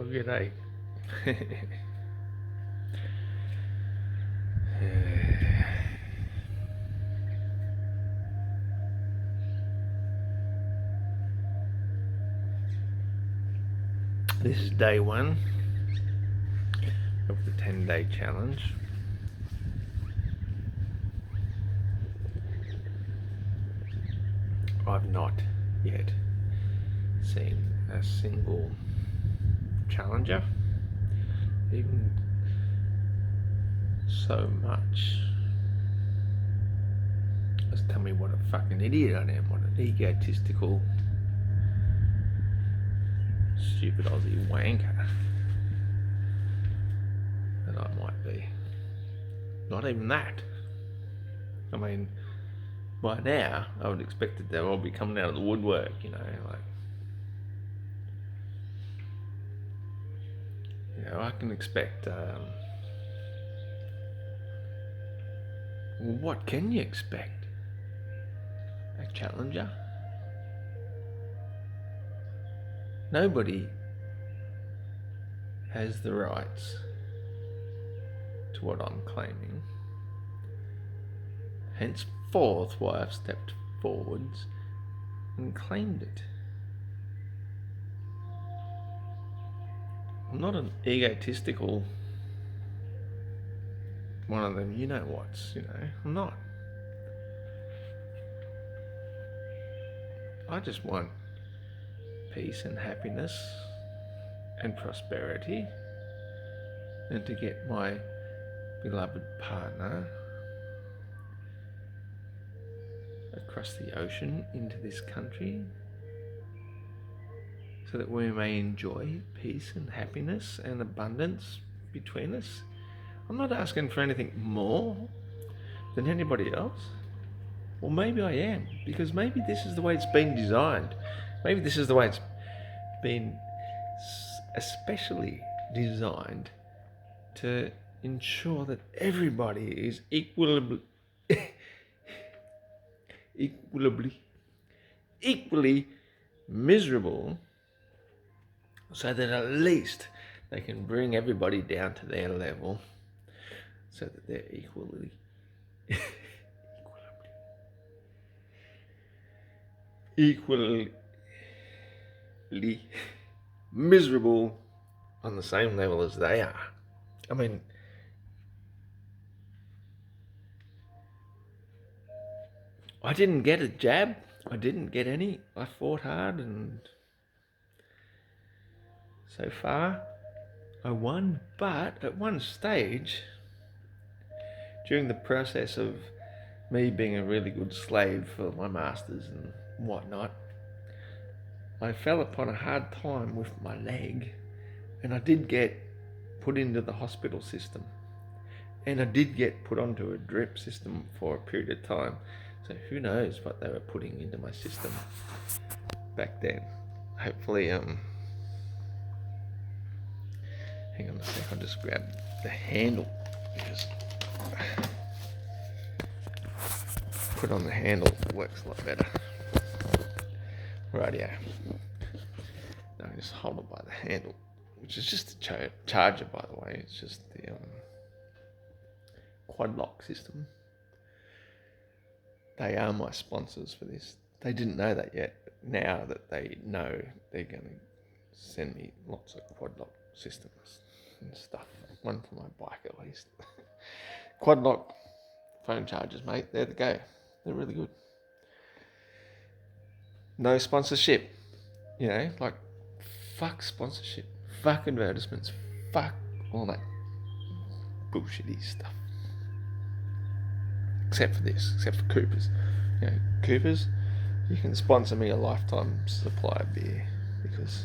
Oh, g'day. This is day one of the 10-day challenge. I've not yet seen a single challenger, even so much as tell me what a fucking idiot I am, what an egotistical, stupid Aussie wanker that I might be. Not even that. I mean, by now I would expect that they'll all be coming out of the woodwork, I can expect, what can you expect? A challenger? Nobody has the rights to what I'm claiming. Henceforth, why I've stepped forwards and claimed it. I'm not an egotistical one of them you-know-whats, I'm not. I just want peace and happiness and prosperity, and to get my beloved partner across the ocean into this country so that we may enjoy peace and happiness and abundance between us. I'm not asking for anything more than anybody else. Well, maybe I am, because maybe this is the way it's been designed. Maybe this is the way it's been especially designed to ensure that everybody is equally miserable, so that at least they can bring everybody down to their level, so that they're equally miserable on the same level as they are. I mean, I didn't get a jab. I didn't get any. I fought hard, and so far I won. But at one stage, during the process of me being a really good slave for my masters and whatnot, I fell upon a hard time with my leg, and I did get put into the hospital system, and I did get put onto a drip system for a period of time. So who knows what they were putting into my system back then. Hopefully, hang on a sec, I'll just grab the handle, because put on the handle works a lot better. Rightio. Now I just hold it by the handle, which is just a charger, by the way. It's just the quad lock system. They are my sponsors for this. They didn't know that yet. Now that they know, they're going to send me lots of quad lock systems and stuff. One for my bike at least. Quad lock phone chargers, mate. They're the go. They're really good. No sponsorship. Fuck sponsorship. Fuck advertisements. Fuck all that bullshitty stuff. Except for this. Except for Coopers. Coopers, you can sponsor me a lifetime supply of beer, because...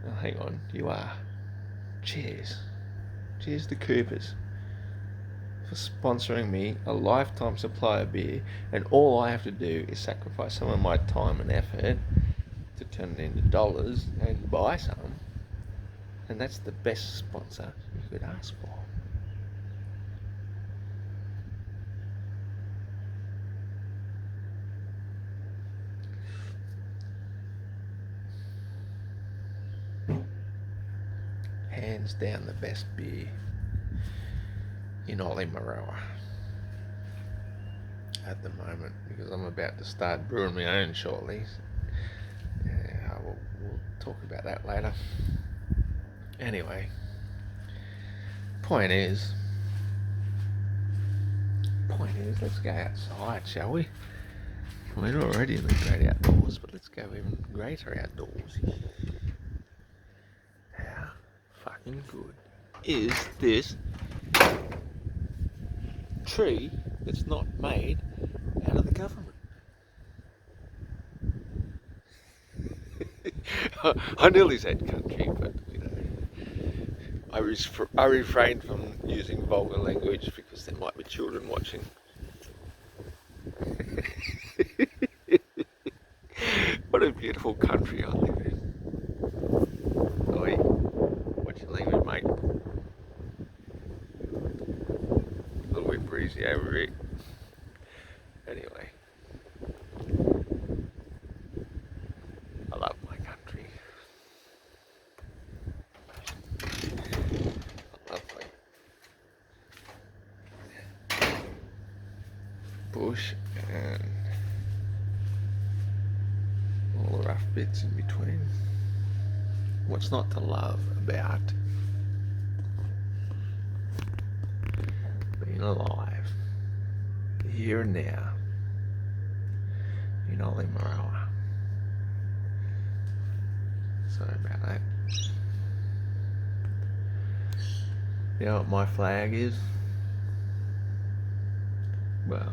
Oh, hang on. You are. Cheers. Cheers to Coopers for sponsoring me a lifetime supply of beer, and all I have to do is sacrifice some of my time and effort to turn it into dollars and buy some, and that's the best sponsor you could ask for. hands down the best beer in Ollimaroa at the moment, because I'm about to start brewing my own shortly. Yeah, we'll talk about that later. Anyway, point is, let's go outside, shall we? We're already in the great outdoors, but let's go even greater outdoors. How fucking good is this tree that's not made out of the government? I nearly said country, but you know, I refrained from using vulgar language because there might be children watching. What a beautiful country I live in. Oi, what's your language, mate? A little bit breezy over here. Anyway, I love my country. I love my bush and all the rough bits in between. What's not to love about being alive here and now in Ollimaroa? Sorry about that. You know what my flag is? Well,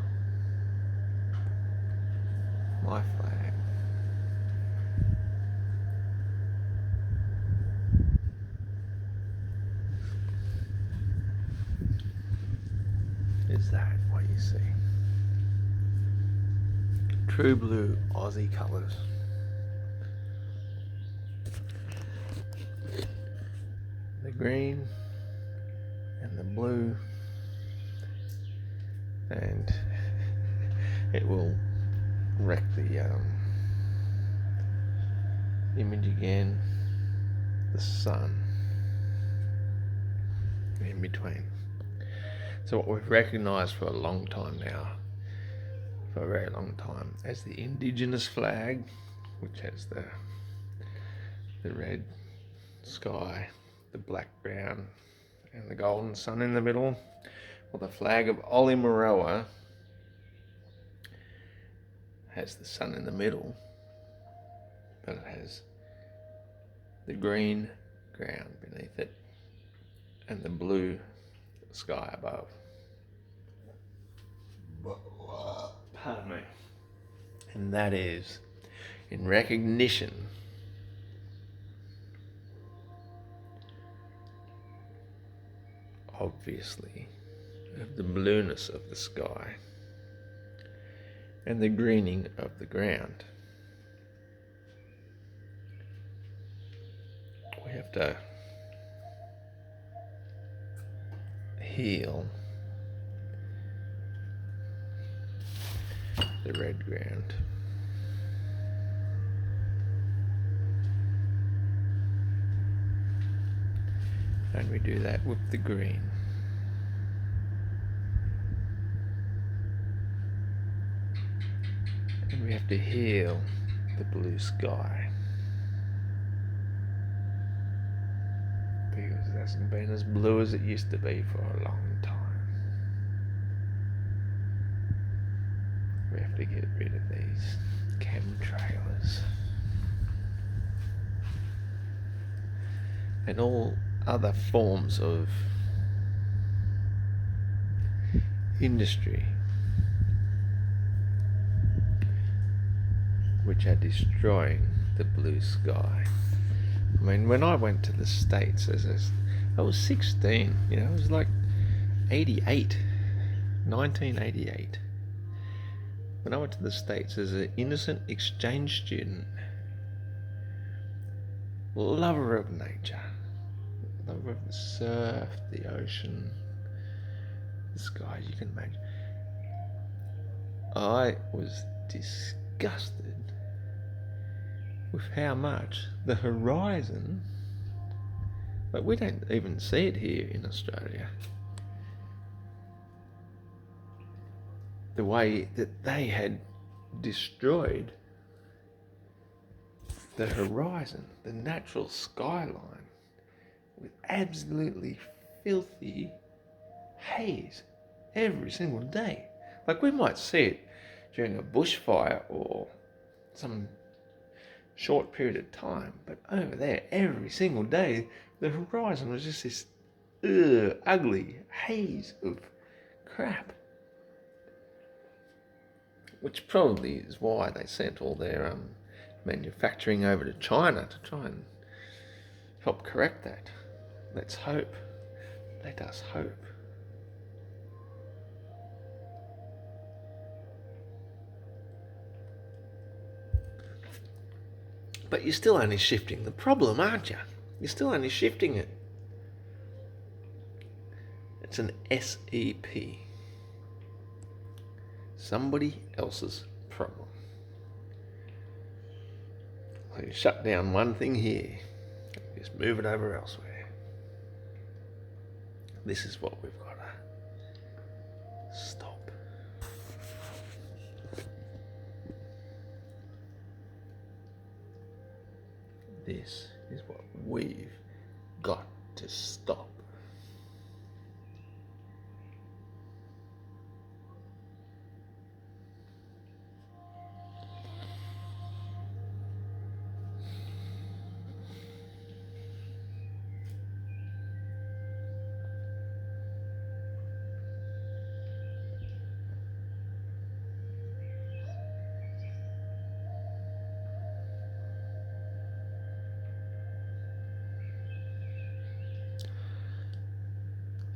my flag is that what you see? True blue Aussie colours. The green and the blue, and it will wreck the image again. The sun in between. So what we've recognised for a long time now, for a very long time, as the indigenous flag, which has the red sky, the black ground, and the golden sun in the middle. Well, the flag of Ollimaroa has the sun in the middle, but it has the green ground beneath it and the blue sky above. Pardon me. And that is in recognition obviously of the blueness of the sky and the greening of the ground. We have to heal the red ground. And we do that with the green. And we have to heal the blue sky, because it hasn't been as blue as it used to be for a long time. We have to get rid of these chemtrailers and all other forms of industry which are destroying the blue sky. I mean, when I went to the States I was 16, you know, it was like 1988. When I went to the States as an innocent exchange student, lover of nature, lover of the surf, the ocean, the skies, you can imagine. I was disgusted with how much the horizon But we don't even see it here in Australia. The way that they had destroyed the horizon, the natural skyline, with absolutely filthy haze every single day. Like, we might see it during a bushfire or some short period of time, but over there, every single day, the horizon was just this ugly haze of crap. Which probably is why they sent all their manufacturing over to China to try and help correct that. Let's hope. Let us hope. But you're still only shifting the problem, aren't you? You're still only shifting it. It's an SEP. Somebody else's problem. So you shut down one thing here, just move it over elsewhere. This is what we've got to stop. This is what we've got to stop.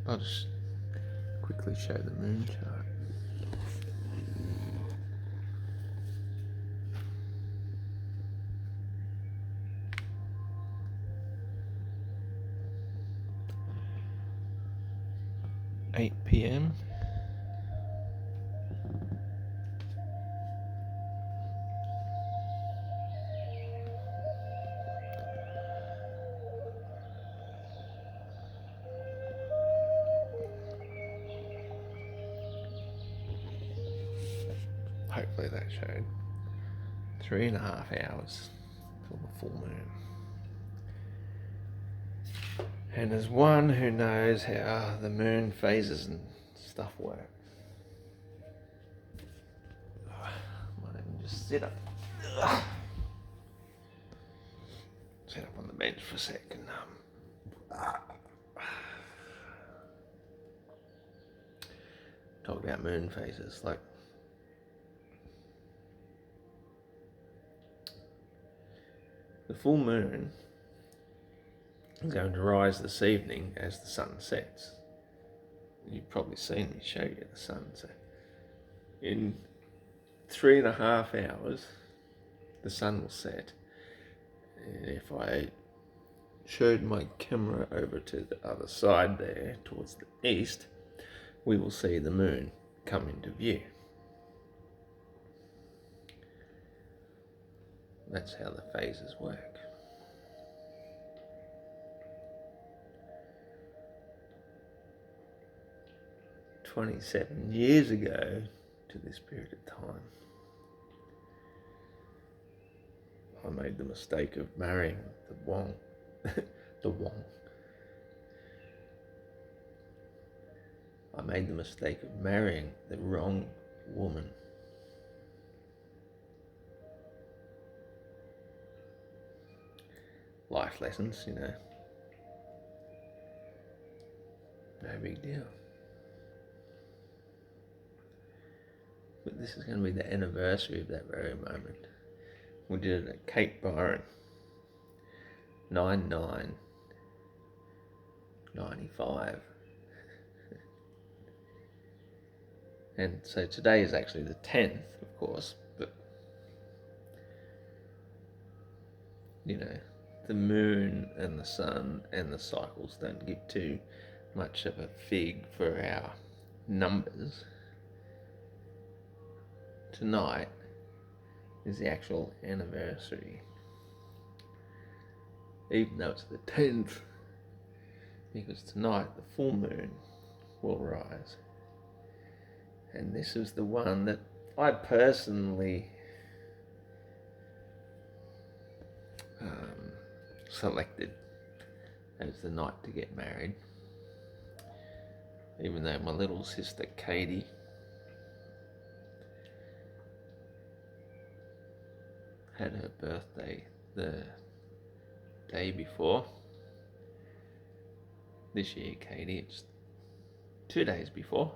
I'll just quickly show the moon chart. (8 p.m) Hopefully that showed 3.5 hours till the full moon. And as one who knows how the moon phases and stuff work, I might even just sit up on the bench for a second. Talk about moon phases. Like, the full moon is going to rise this evening as the sun sets. You've probably seen me show you the sunset. In 3.5 hours, the sun will set. And if I showed my camera over to the other side there, towards the east, we will see the moon come into view. That's how the phases work. "27 years ago to this period of time, I made the mistake of marrying the Wong. I made the mistake of marrying the wrong woman. Life lessons, you know. No big deal. But this is going to be the anniversary of that very moment. We did it at Cape Byron, 9/9/95. And so today is actually the 10th, of course, but, you know, the moon and the sun and the cycles don't give too much of a fig for our numbers. Tonight is the actual anniversary. Even though it's the 10th, because tonight the full moon will rise. And this is the one that I personally selected as the night to get married. Even though my little sister Katie had her birthday the day before. This year, Katie, it's 2 days before.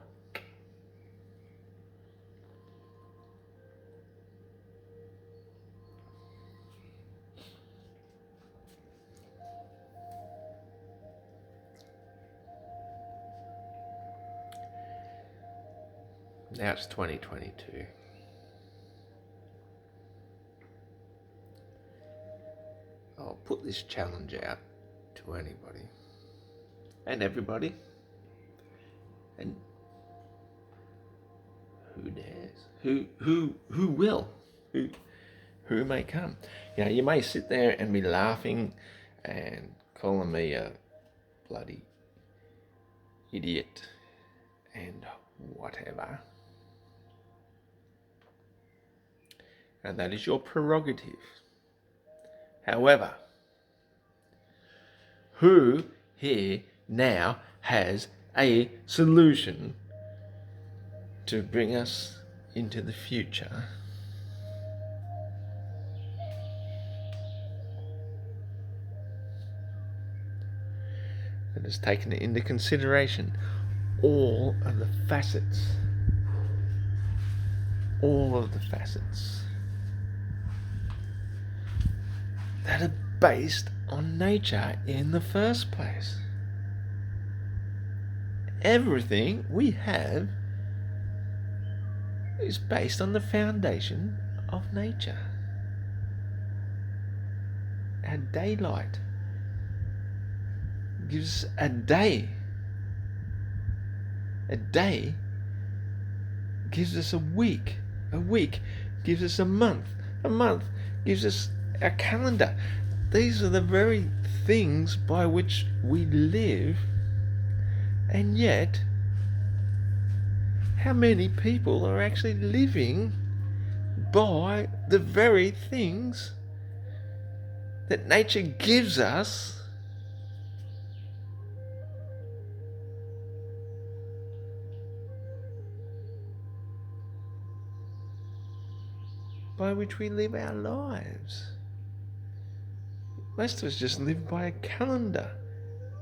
Now it's 2022. I'll put this challenge out to anybody and everybody, and who dares, who will, who may come. You know, you may sit there and be laughing and calling me a bloody idiot and whatever, and that is your prerogative. However, who here now has a solution to bring us into the future that has taken into consideration all of the facets that are based on nature in the first place? Everything we have is based on the foundation of nature. Our daylight gives a day. A day gives us a week. A week gives us a month. A month gives us a calendar. These are the very things by which we live, and yet how many people are actually living by the very things that nature gives us by which we live our lives? Most of us just live by a calendar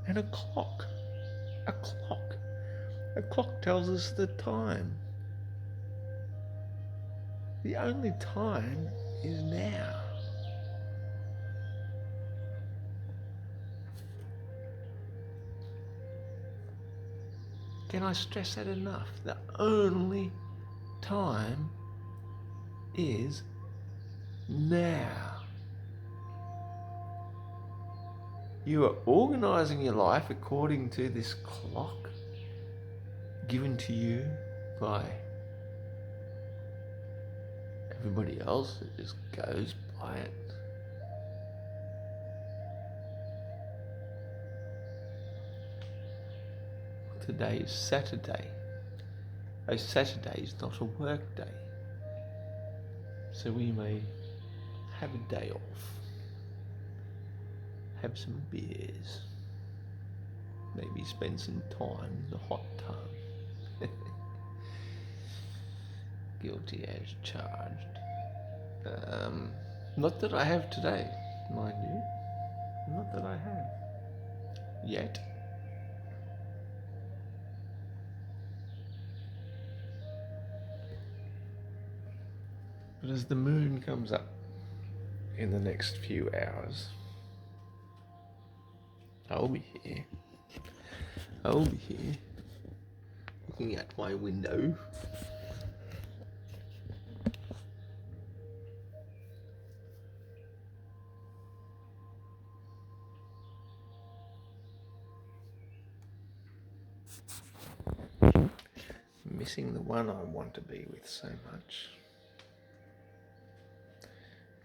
and a clock. A clock. A clock tells us the time. The only time is now. Can I stress that enough? The only time is now. You are organising your life according to this clock given to you by everybody else that just goes by it. Today is Saturday. A Saturday is not a work day, so we may have a day off. Have some beers, maybe spend some time in the hot tub. Guilty as charged. Not that I have today, mind you. Not that I have. Yet. But as the moon comes up in the next few hours, I'll be here, looking out my window, missing the one I want to be with so much,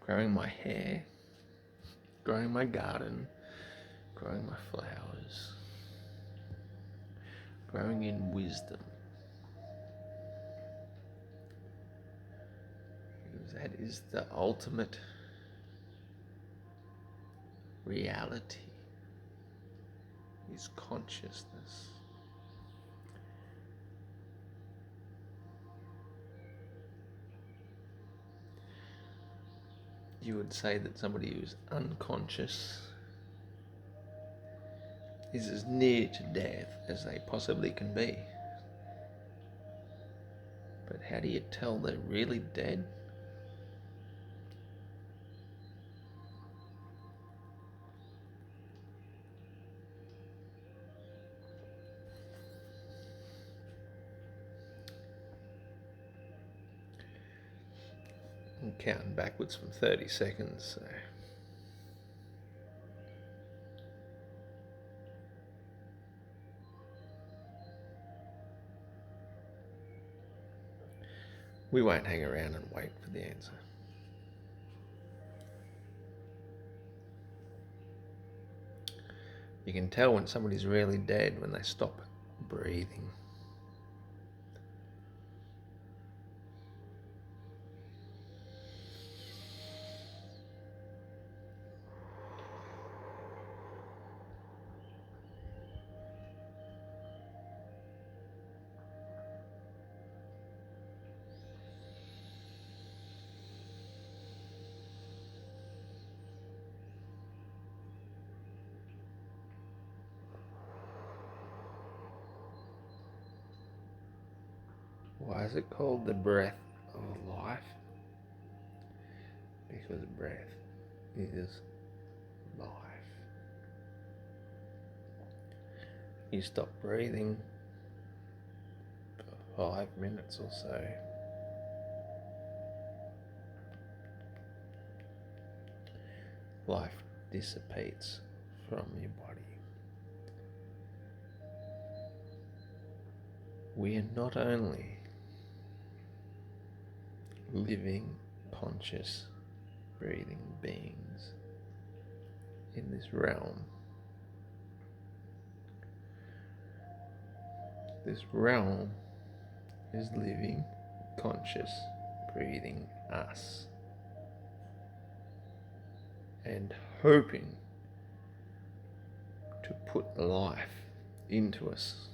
growing my hair, growing my garden, growing my flowers, growing in wisdom. Because that is the ultimate reality, is consciousness. You would say that somebody who's unconscious is as near to death as they possibly can be. But how do you tell they're really dead? I'm counting backwards from 30 seconds, so we won't hang around and wait for the answer. You can tell when somebody's really dead when they stop breathing. Why is it called the breath of life? Because breath is life. You stop breathing for 5 minutes or so. Life dissipates from your body. We are not only living, conscious, breathing beings in this realm. This realm is living, conscious, breathing us, and hoping to put life into us.